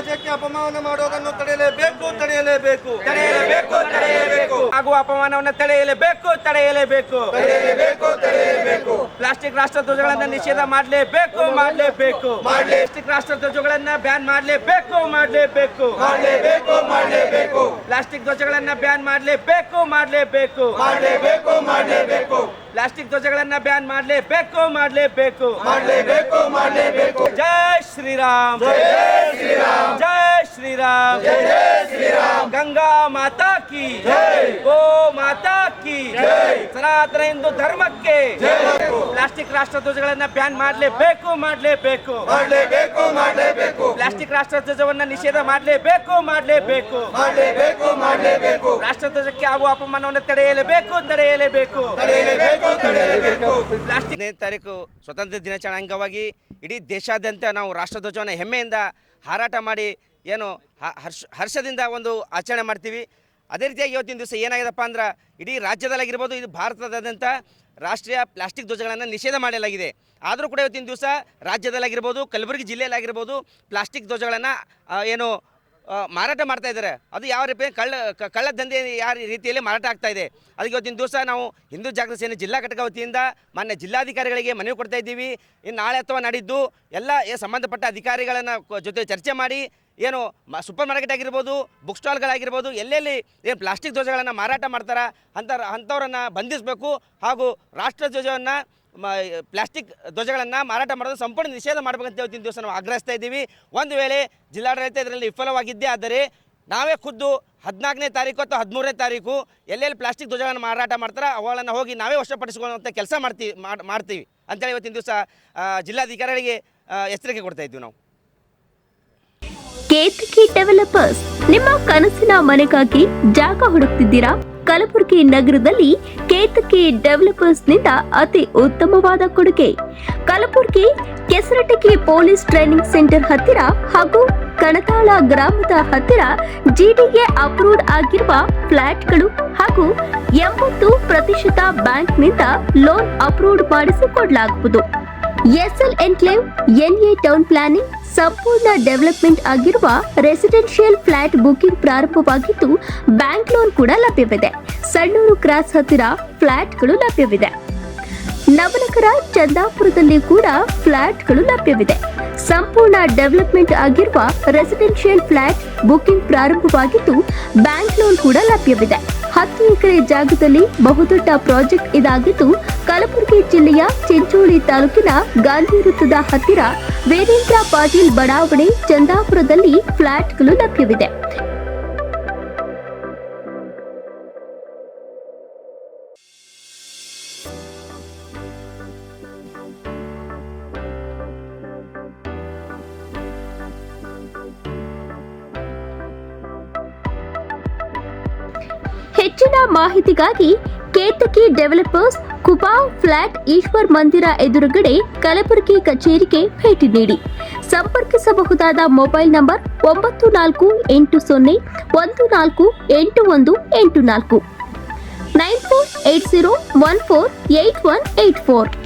ಧ್ವಜಕ್ಕೆ ಅಪಮಾನ ಮಾಡುವುದನ್ನು ತಡೆಯಲೇಬೇಕು ತಡೆಯಲೇಬೇಕು ತಡೆಯಲೇಬೇಕು ತಡೆಯಲೇಬೇಕು ಹಾಗೂ ಅಪಮಾನವನ್ನು ತಡೆಯಲೇಬೇಕು ತಡೆಯಲೇಬೇಕು ತಡೆಯಲೇಬೇಕು ತಡೆಯಲೇಬೇಕು ಪ್ಲಾಸ್ಟಿಕ್ ರಾಷ್ಟ್ರ ಧ್ವಜಗಳನ್ನ ನಿಷೇಧ ಮಾಡಲೇಬೇಕು ಮಾಡಲೇಬೇಕು ಪ್ಲಾಸ್ಟಿಕ್ ರಾಷ್ಟ್ರ ಧ್ವಜಗಳನ್ನ ಬ್ಯಾನ್ ಮಾಡಲೇಬೇಕು ಮಾಡಲೇಬೇಕು ಮಾಡಲೇಬೇಕು ಮಾಡಲೇಬೇಕು ಪ್ಲಾಸ್ಟಿಕ್ ಧ್ವಜಗಳನ್ನ ಬ್ಯಾನ್ ಮಾಡಲೇಬೇಕು ಮಾಡಲೇಬೇಕು ಮಾಡಲೇಬೇಕು ಮಾಡಲೇಬೇಕು ಪ್ಲಾಸ್ಟಿಕ್ ಧ್ವಜಗಳನ್ನ ಬ್ಯಾನ್ ಮಾಡಲೇಬೇಕು ಮಾಡಲೇಬೇಕು ಮಾಡಲೇಬೇಕು ಮಾಡಲೇಬೇಕು ಜೈ ಶ್ರೀರಾಮ್ ಜೈ ಶ್ರೀರಾಮ್ ಜೈ ಶ್ರೀರಾಮ್ ಜೈ ಶ್ರೀರಾಮ್ ಗಂಗಾ ಮಾತಾ ಕಿ ಜೈ ಗೋ ಮಾತಾ ಕಿ ಜೈ ಸನಾತನ ಹಿಂದೂ ಧರ್ಮಕ್ಕೆ ಜೈ ಪ್ಲಾಸ್ಟಿಕ್ ರಾಷ್ಟ್ರ ಧ್ವಜಗಳನ್ನ ಬ್ಯಾನ್ ಮಾಡಲೇಬೇಕು ಮಾಡಲೇಬೇಕು ಮಾಡಲೇಬೇಕು ಮಾಡಲೇಬೇಕು ಪ್ಲಾಸ್ಟಿಕ್ ರಾಷ್ಟ್ರ ಧ್ವಜವನ್ನ ನಿಷೇಧ ಮಾಡಲೇಬೇಕು ಮಾಡಲೇಬೇಕು ಮಾಡಲೇಬೇಕು ಮಾಡಲೇಬೇಕು ರಾಷ್ಟ್ರ ಧ್ವಜಕ್ಕೆ ಆಗುವ ಅಪಮಾನವನ್ನು ತಡೆಯಲೇಬೇಕು ತಡೆಯಲೇಬೇಕು ತಡೆಯಲೇಬೇಕು ತಡೆಯಲೇಬೇಕು ಪ್ಲಾಸ್ಟಿಕ್ ತಾರೀಕು ಸ್ವಾತಂತ್ರ್ಯ ದಿನಾಚರಣೆ ಅಂಗವಾಗಿ ಇಡೀ ದೇಶಾದ್ಯಂತ ನಾವು ರಾಷ್ಟ್ರಧ್ವಜವನ್ನು ಹೆಮ್ಮೆಯಿಂದ ಹಾರಾಟ ಮಾಡಿ ಏನು ಹರ್ಷದಿಂದ ಒಂದು ಆಚರಣೆ ಮಾಡ್ತೀವಿ. ಅದೇ ರೀತಿಯಾಗಿ ಇವತ್ತಿನ ದಿವಸ ಏನಾಗಿದೆಪ್ಪ ಅಂದ್ರೆ ಇಡೀ ರಾಜ್ಯದಲ್ಲಾಗಿರ್ಬೋದು ಇದು ಭಾರತದಾದ್ಯಂತ ರಾಷ್ಟ್ರೀಯ ಪ್ಲಾಸ್ಟಿಕ್ ಧ್ವಜಗಳನ್ನು ನಿಷೇಧ ಮಾಡಲಾಗಿದೆ. ಆದರೂ ಕೂಡ ಇವತ್ತಿನ ದಿವಸ ರಾಜ್ಯದಲ್ಲಾಗಿರ್ಬೋದು ಕಲಬುರಗಿ ಜಿಲ್ಲೆಯಲ್ಲಾಗಿರ್ಬೋದು ಪ್ಲಾಸ್ಟಿಕ್ ಧ್ವಜಗಳನ್ನು ಏನು ಮಾರಾಟ ಮಾಡ್ತಾ ಇದ್ದಾರೆ. ಅದು ಯಾವ ರೀತಿ ಕಳ್ಳ ದಂಧೆ ಯಾವ ರೀತಿಯಲ್ಲಿ ಮಾರಾಟ ಆಗ್ತಾ ಇದೆ. ಅದಕ್ಕೆ ಇವತ್ತಿನ ದಿವಸ ನಾವು ಹಿಂದೂ ಜಾಗೃತಿ ಸೇನೆ ಜಿಲ್ಲಾ ಘಟಕ ವತಿಯಿಂದ ಮಾನ್ಯ ಜಿಲ್ಲಾಧಿಕಾರಿಗಳಿಗೆ ಮನವಿ ಕೊಡ್ತಾ ಇದ್ದೀವಿ. ಇನ್ನು ನಾಳೆ ಅಥವಾ ನಾಡಿದ್ದು ಎಲ್ಲ ಸಂಬಂಧಪಟ್ಟ ಅಧಿಕಾರಿಗಳನ್ನು ಜೊತೆ ಚರ್ಚೆ ಮಾಡಿ ಏನು ಸೂಪರ್ ಮಾರ್ಕೆಟ್ ಆಗಿರ್ಬೋದು ಬುಕ್ ಸ್ಟಾಲ್ಗಳಾಗಿರ್ಬೋದು ಎಲ್ಲೆಲ್ಲಿ ಏನು ಪ್ಲಾಸ್ಟಿಕ್ ಧ್ವಜಗಳನ್ನು ಮಾರಾಟ ಮಾಡ್ತಾರೆ ಅಂಥವ್ರನ್ನು ಬಂಧಿಸಬೇಕು ಹಾಗೂ ರಾಷ್ಟ್ರ ಧ್ವಜವನ್ನು ಪ್ಲಾಸ್ಟಿಕ್ ಧ್ವಜಗಳನ್ನು ಮಾರಾಟ ಮಾಡೋದು ಸಂಪೂರ್ಣ ನಿಷೇಧ ಮಾಡಬೇಕಂತ ಇವತ್ತಿನ ದಿವಸ ನಾವು ಆಗ್ರಹಿಸ್ತಾ ಇದ್ದೀವಿ. ಒಂದು ವೇಳೆ ಜಿಲ್ಲಾಡಳಿತ ಇದರಲ್ಲಿ ವಿಫಲವಾಗಿದ್ದೇ ಆದರೆ ನಾವೇ ಖುದ್ದು 14ನೇ ತಾರೀಕು ಅಥವಾ 13ನೇ ತಾರೀಕು ಎಲ್ಲೆಲ್ಲಿ ಪ್ಲಾಸ್ಟಿಕ್ ಧ್ವಜಗಳನ್ನು ಮಾರಾಟ ಮಾಡ್ತಾರೆ ಅವುಗಳನ್ನು ಹೋಗಿ ನಾವೇ ವಶಪಡಿಸಿಕೊಳ್ಳುವಂಥ ಕೆಲಸ ಮಾಡ್ತೀವಿ ಅಂತೇಳಿ ಇವತ್ತಿನ ದಿವಸ ಜಿಲ್ಲಾಧಿಕಾರಿಗಳಿಗೆ ಎಚ್ಚರಿಕೆ ಕೊಡ್ತಾ ಇದ್ದೀವಿ ನಾವು. ಕೇತಕಿ ಡೆವಲಪರ್ಸ್ ನಿಮ್ಮ ಕನಸಿನ ಮನೆಗಾಗಿ ಜಾಗ ಹುಡುಕ್ತಿದ್ದೀರಾ? ಕಲಬುರಗಿ ನಗರದಲ್ಲಿ ಕೇತಕಿ ಡೆವಲಪರ್ಸ್ನಿಂದ ಅತಿ ಉತ್ತಮವಾದ ಕೊಡುಗೆ. ಕಲಬುರಗಿ ಕೆಸರಟಗಿ ಪೊಲೀಸ್ ಟ್ರೈನಿಂಗ್ ಸೆಂಟರ್ ಹತ್ತಿರ ಹಾಗೂ ಕಣತಾಳ ಗ್ರಾಮದ ಹತ್ತಿರ ಜಿಡಿಎ ಅಪ್ರೂವ್ಡ್ ಆಗಿರುವ ಫ್ಲಾಟ್ಗಳು ಹಾಗೂ 80% ಬ್ಯಾಂಕ್ನಿಂದ ಲೋನ್ ಅಪ್ರೂವ್ಡ್ ಮಾಡಿಸಿಕೊಡಲಾಗುವುದು. SL enclave NA town planning ಸಂಪೂರ್ಣ ಡೆವಲಪ್ಮೆಂಟ್ ಆಗಿರುವ ರೆಸಿಡೆನ್ಷಿಯಲ್ ಫ್ಲಾಟ್ ಬುಕಿಂಗ್ ಪ್ರಾರಂಭವಾಗಿದ್ದು ಬ್ಯಾಂಕ್ ಲೋನ್ ಕೂಡ ಲಭ್ಯವಿದೆ. ಸಣ್ಣೂರು ಕ್ರಾಸ್ ಹತ್ತಿರ ಫ್ಲಾಟ್ಗಳು ಲಭ್ಯವಿದೆ. ನವನಗರ ಚಂದಾಪುರದಲ್ಲಿ ಕೂಡ ಫ್ಲಾಟ್ಗಳು ಲಭ್ಯವಿದೆ. ಸಂಪೂರ್ಣ ಡೆವಲಪ್ಮೆಂಟ್ ಆಗಿರುವ ರೆಸಿಡೆನ್ಷಿಯಲ್ ಫ್ಲಾಟ್ ಬುಕಿಂಗ್ ಪ್ರಾರಂಭವಾಗಿದ್ದು ಬ್ಯಾಂಕ್ ಲೋನ್ ಕೂಡ ಲಭ್ಯವಿದೆ. 10 ಎಕರೆ ಜಾಗದಲ್ಲಿ ಬಹುದೊಡ್ಡ ಪ್ರಾಜೆಕ್ಟ್ ಇದಾಗಿದ್ದು ಕಲಬುರಗಿ ಜಿಲ್ಲೆಯ ಚಿಂಚೋಳಿ ತಾಲೂಕಿನ ಗಾಂಧಿ ವೃತ್ತದ ಹತ್ತಿರ ವೀರೇಂದ್ರ ಪಾಟೀಲ್ ಬಡಾವಣೆ ಚಂದಾಪುರದಲ್ಲಿ ಫ್ಲಾಟ್ಗಳು ಲಭ್ಯವಿದೆ. ಹೆಚ್ಚಿನ ಮಾಹಿತಿಗಾಗಿ ಕೇತಕಿ ಡೆವಲಪರ್ಸ್ ಕುಬಾವ್ ಫ್ಲಾಟ್ ಈಶ್ವರ್ ಮಂದಿರ ಎದುರುಗಡೆ ಕಲಬುರಗಿ ಕಚೇರಿಗೆ ಭೇಟಿ ನೀಡಿ. ಸಂಪರ್ಕಿಸಬಹುದಾದ ಮೊಬೈಲ್ ನಂಬರ್ 9480148184 9480148184.